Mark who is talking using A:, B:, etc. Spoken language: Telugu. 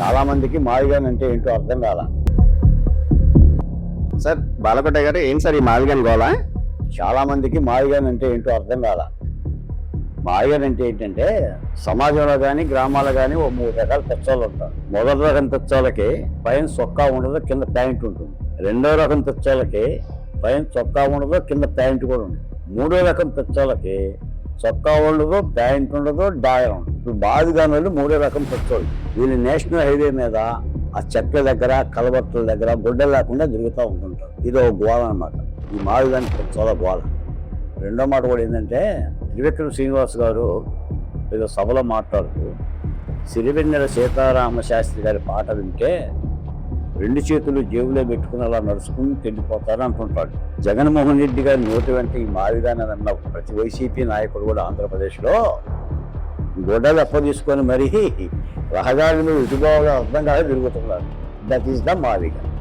A: చాలా మందికి మాదిగాన్ అంటే ఏంటో అర్థం కాల.
B: సార్ బాలకోట గారు ఏంటి సార్ ఈ మాదిగన్ గోళ?
A: చాలా మందికి మాదిగాన్ అంటే ఏంటో అర్థం కాల. మాదిగాన్ అంటే ఏంటంటే సమాజంలో కానీ గ్రామాల్లో కానీ ఓ 3 రకాల తెచ్చాలు ఉంటారు. మొదటి రకం తెచ్చాలకి పైన చొక్కా ఉండదు, కింద ప్యాంట్ ఉంటుంది. రెండో రకం తెచ్చాలకి పైన చొక్కా ఉండదు, కింద ప్యాంట్ కూడా ఉంటుంది. మూడో రకం తెచ్చాలకి చొక్కా ఉండదు, ప్యాంట్ ఉండదు, డాయర్ ఉండదు. ఇప్పుడు మాదిగాన్ వాళ్ళు మూడో రకం తెచ్చాడు. వీళ్ళు నేషనల్ హైవే మీద ఆ చెట్ల దగ్గర కలబట్టల దగ్గర గుడ్డలు లేకుండా తిరుగుతూ ఉంటుంటారు. ఇది ఒక గోళ అనమాట. ఈ మాదిగాన్ చాలా గోళ. రెండో మాట కూడా ఏంటంటే త్రివిక్రమ శ్రీనివాస్ గారు ఏదో సభలో మాట్లాడుతూ సిరివెన్నెల సీతారామ శాస్త్రి గారి పాట వింటే 2 చేతులు జేబులో పెట్టుకుని అలా నడుచుకుని తిండిపోతారు అంటుంటాడు. జగన్మోహన్ రెడ్డి గారి నోటి వెంట ఈ మాదిగాన్ అన్న ప్రతి వైసీపీ నాయకుడు కూడా ఆంధ్రప్రదేశ్లో గొడ్డలు తీసుకొని మరీ రహదారి మీద ఇటుబాగా అర్థం కాక తిరుగుతున్నారు. That is the మాదిగాన్.